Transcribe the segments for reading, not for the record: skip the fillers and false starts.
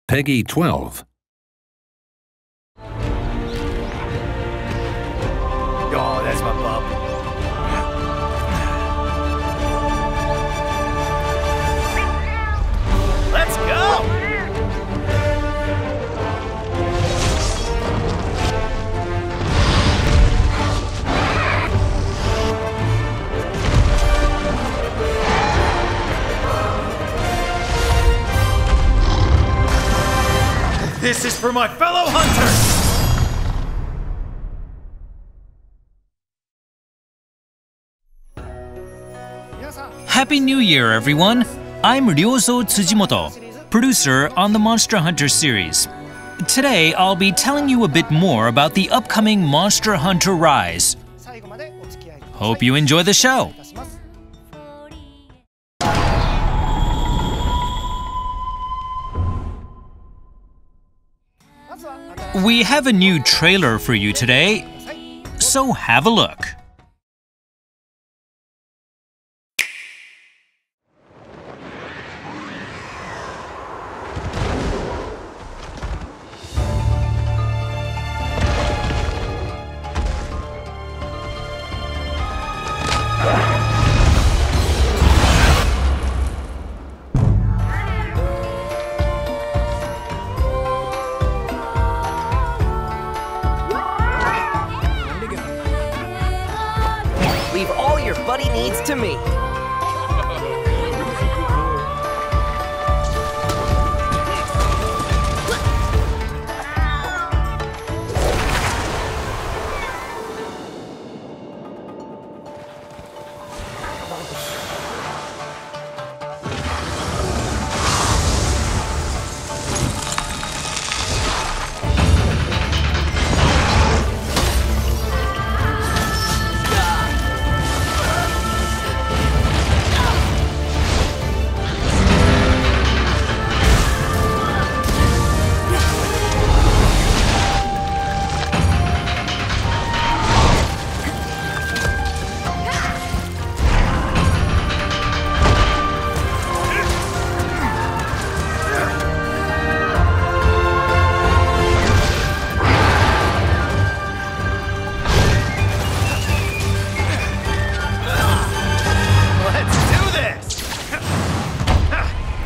Peggy 12. Oh, that's my bub. Let's go! This is for my fellow hunters! Happy New Year, everyone! I'm Ryozo Tsujimoto, producer on the Monster Hunter series. Today, I'll be telling you a bit more about the upcoming Monster Hunter Rise. Hope you enjoy the show! We have a new trailer for you today, so have a look. Leave all your buddy needs to me.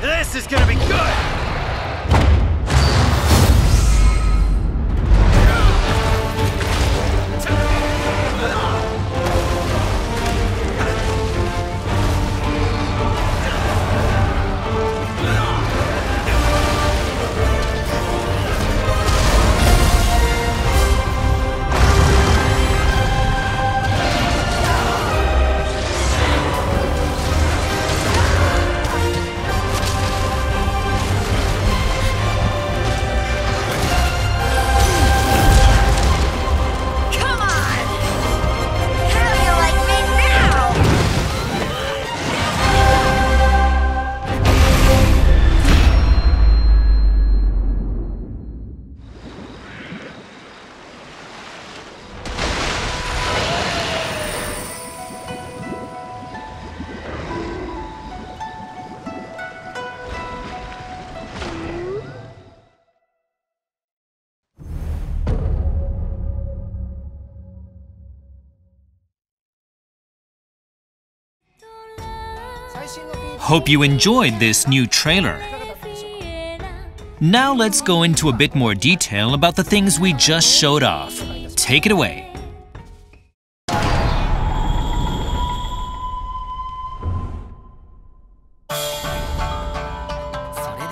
This is gonna be good! Hope you enjoyed this new trailer. Now let's go into a bit more detail about the things we just showed off. Take it away.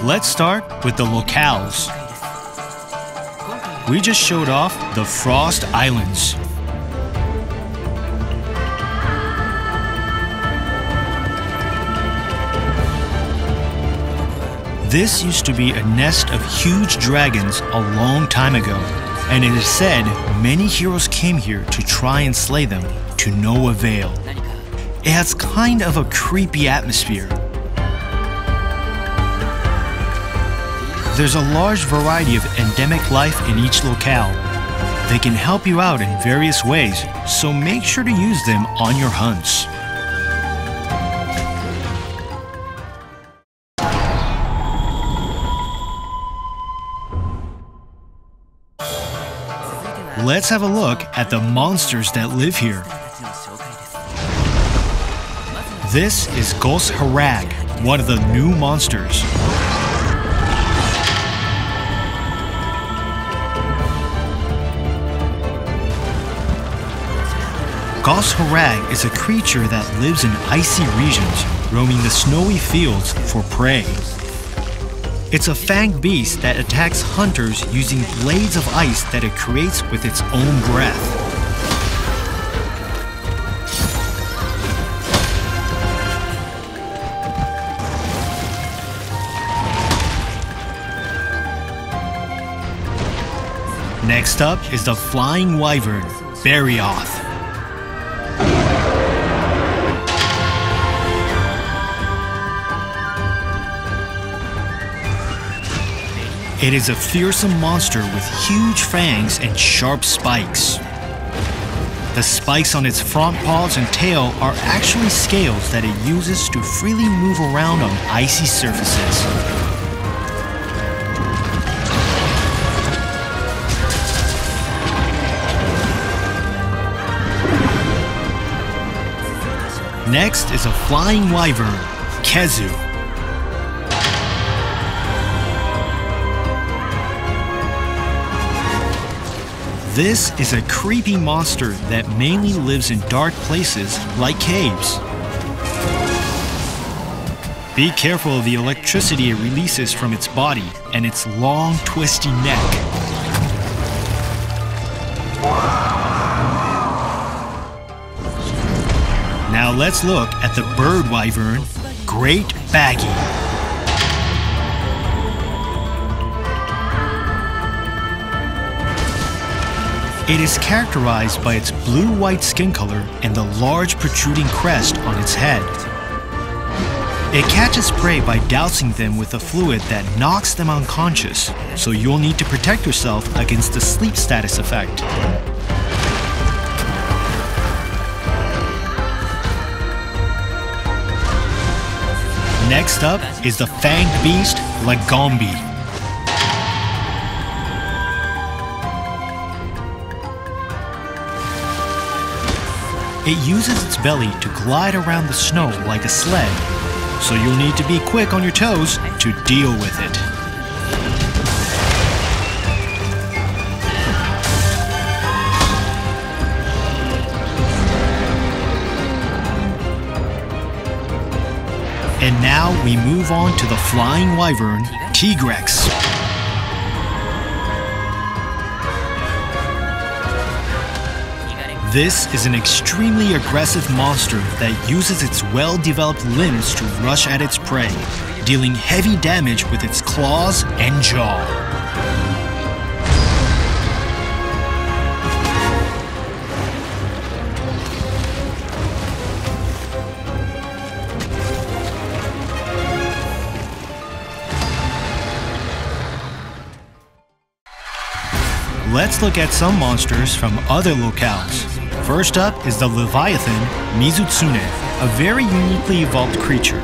Let's start with the locales. We just showed off the Frost Islands. This used to be a nest of huge dragons a long time ago, and it is said many heroes came here to try and slay them to no avail. It has kind of a creepy atmosphere. There's a large variety of endemic life in each locale. They can help you out in various ways, so make sure to use them on your hunts. let's have a look at the monsters that live here. This is Gos Harag, one of the new monsters. Gos Harag is a creature that lives in icy regions, roaming the snowy fields for prey. It's a fanged beast that attacks hunters using blades of ice that it creates with its own breath. Next up is the flying wyvern, Berioth. It is a fearsome monster with huge fangs and sharp spikes. The spikes on its front paws and tail are actually scales that it uses to freely move around on icy surfaces. Next is a flying wyvern, Kezu. This is a creepy monster that mainly lives in dark places like caves. Be careful of the electricity it releases from its body and its long, twisty neck. Now let's look at the bird wyvern, Great Baggy. It is characterized by its blue-white skin color and the large protruding crest on its head. It catches prey by dousing them with a fluid that knocks them unconscious, so you'll need to protect yourself against the sleep status effect. Next up is the fanged beast, Lagombi. It uses its belly to glide around the snow like a sled, so you'll need to be quick on your toes to deal with it. And now we move on to the flying wyvern, Tigrex. This is an extremely aggressive monster that uses its well-developed limbs to rush at its prey, dealing heavy damage with its claws and jaw. Let's look at some monsters from other locales. First up is the Leviathan Mizutsune, a very uniquely evolved creature.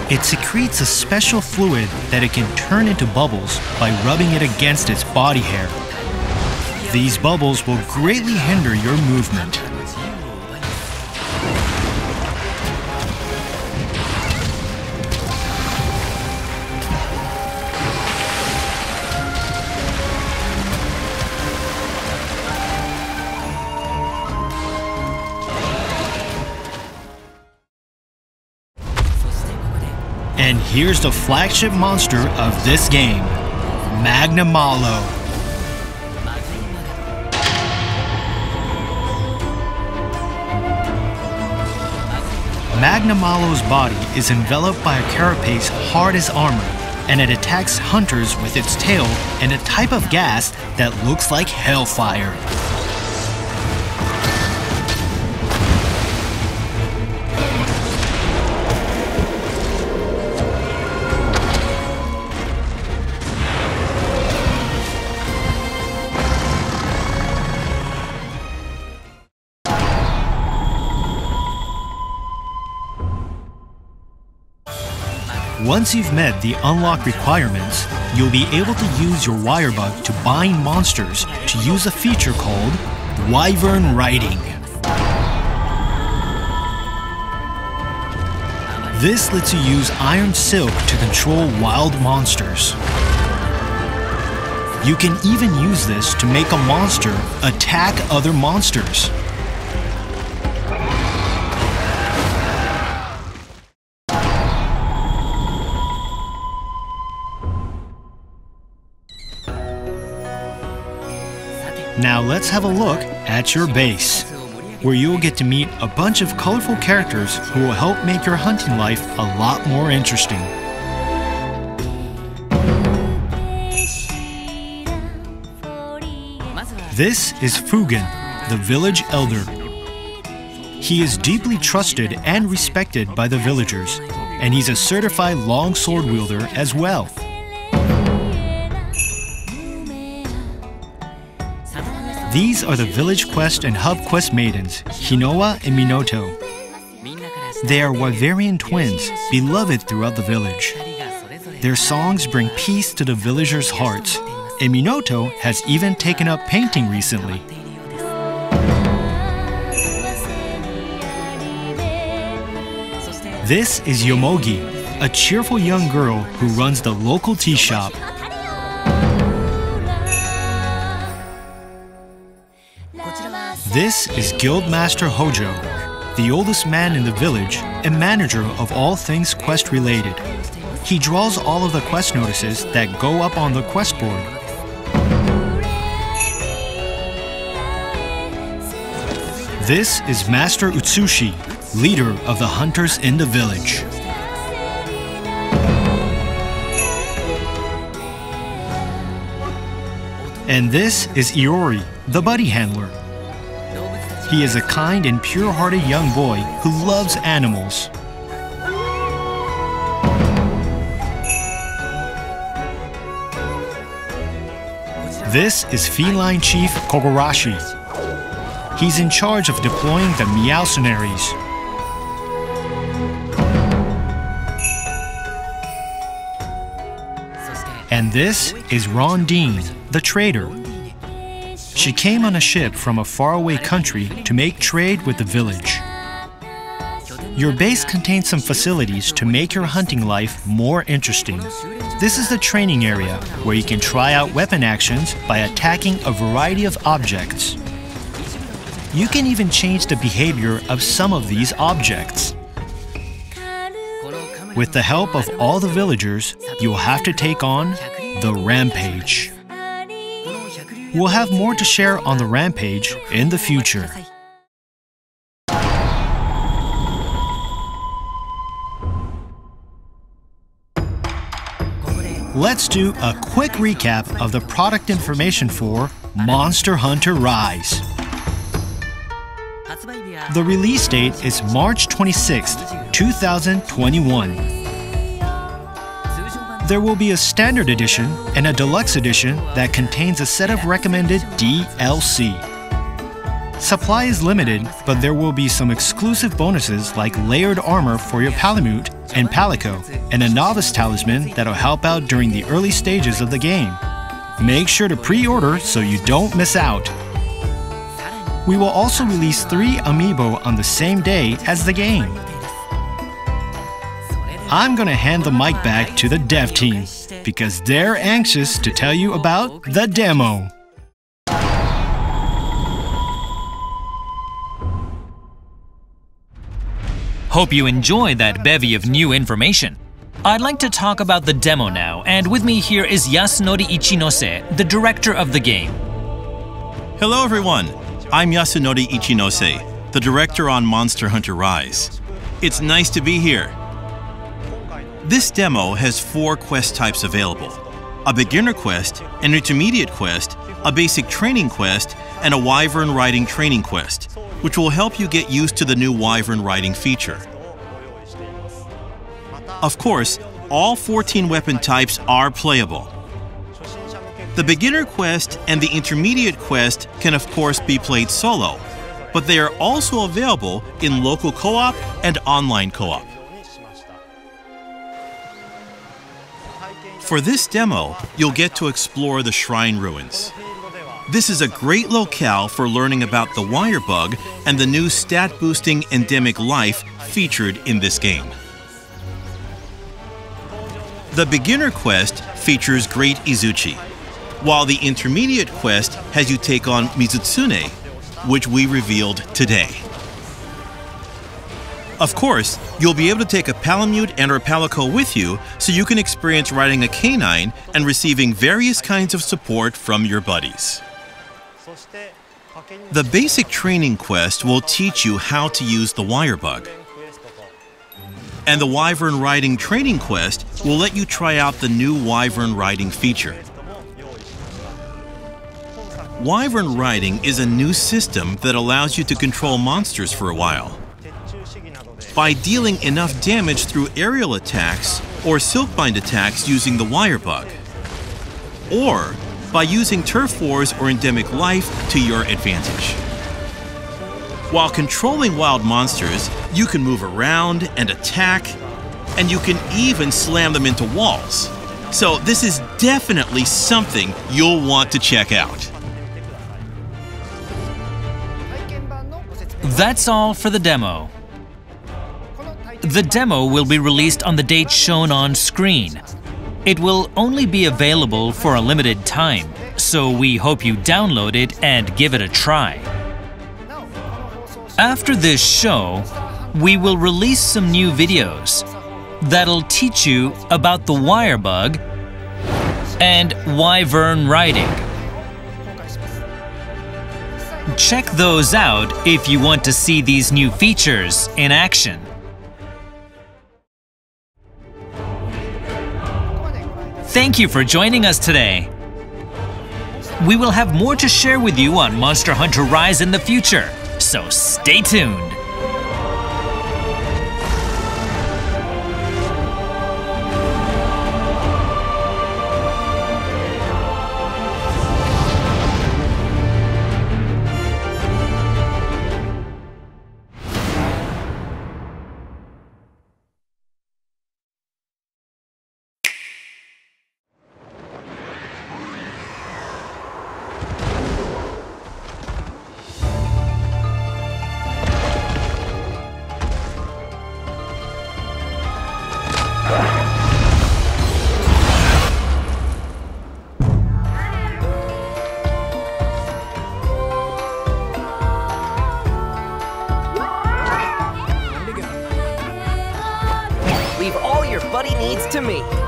It secretes a special fluid that it can turn into bubbles by rubbing it against its body hair. These bubbles will greatly hinder your movement. And here's the flagship monster of this game, Magnamalo. Magnamalo's body is enveloped by a carapace hard as armor, and it attacks hunters with its tail and a type of gas that looks like hellfire. Once you've met the unlock requirements, you'll be able to use your wire bug to bind monsters to use a feature called Wyvern Writing. This lets you use iron silk to control wild monsters. You can even use this to make a monster attack other monsters. Now let's have a look at your base, where you'll get to meet a bunch of colorful characters who will help make your hunting life a lot more interesting. This is Fugen, the village elder. He is deeply trusted and respected by the villagers, and he's a certified longsword wielder as well. These are the village quest and hub quest maidens, Hinoa and Minato. They are Wyverian twins, beloved throughout the village. Their songs bring peace to the villagers' hearts, and Minato has even taken up painting recently. This is Yomogi, a cheerful young girl who runs the local tea shop. This is Guildmaster Hojo, the oldest man in the village and manager of all things quest related. He draws all of the quest notices that go up on the quest board. This is Master Utsushi, leader of the hunters in the village. And this is Iori, the buddy handler. He is a kind and pure-hearted young boy who loves animals. This is Feline Chief Kogarashi. He's in charge of deploying the Meowcenaries. And this is Rondine, the trader. She came on a ship from a faraway country to make trade with the village. Your base contains some facilities to make your hunting life more interesting. This is the training area, where you can try out weapon actions by attacking a variety of objects. You can even change the behavior of some of these objects. With the help of all the villagers, you'll have to take on the Rampage. We'll have more to share on the Rampage in the future. Let's do a quick recap of the product information for Monster Hunter Rise. The release date is March 26th, 2021. There will be a standard edition and a deluxe edition that contains a set of recommended DLC. Supply is limited, but there will be some exclusive bonuses like layered armor for your Palamute and Palico, and a novice talisman that'll help out during the early stages of the game. Make sure to pre-order so you don't miss out. We will also release 3 amiibo on the same day as the game. I'm gonna hand the mic back to the dev team, because they're anxious to tell you about the demo. Hope you enjoyed that bevy of new information. I'd like to talk about the demo now, and with me here is Yasunori Ichinose, the director of the game. Hello everyone, I'm Yasunori Ichinose, the director on Monster Hunter Rise. It's nice to be here. This demo has 4 quest types available: a beginner quest, an intermediate quest, a basic training quest, and a Wyvern Writing training quest, which will help you get used to the new Wyvern Writing feature. Of course, all 14 weapon types are playable. The beginner quest and the intermediate quest can of course be played solo, but they are also available in local co-op and online co-op. For this demo, you'll get to explore the shrine ruins. This is a great locale for learning about the wire bug and the new stat-boosting endemic life featured in this game. The beginner quest features Great Izuchi, while the intermediate quest has you take on Mizutsune, which we revealed today. Of course, you'll be able to take a Palamute and or Palico with you so you can experience riding a canine and receiving various kinds of support from your buddies. The basic training quest will teach you how to use the wire bug. And the Wyvern Writing training quest will let you try out the new Wyvern Writing feature. Wyvern Writing is a new system that allows you to control monsters for a while. By dealing enough damage through aerial attacks or silkbind attacks using the wire bug. Or by using turf wars or endemic life to your advantage. While controlling wild monsters, you can move around and attack, and you can even slam them into walls. So this is definitely something you'll want to check out. That's all for the demo. The demo will be released on the date shown on screen. It will only be available for a limited time, so we hope you download it and give it a try. After this show, we will release some new videos that'll teach you about the wire bug and Wyvern Writing. Check those out if you want to see these new features in action. Thank you for joining us today. We will have more to share with you on Monster Hunter Rise in the future, so stay tuned. Leave all your buddy needs to me.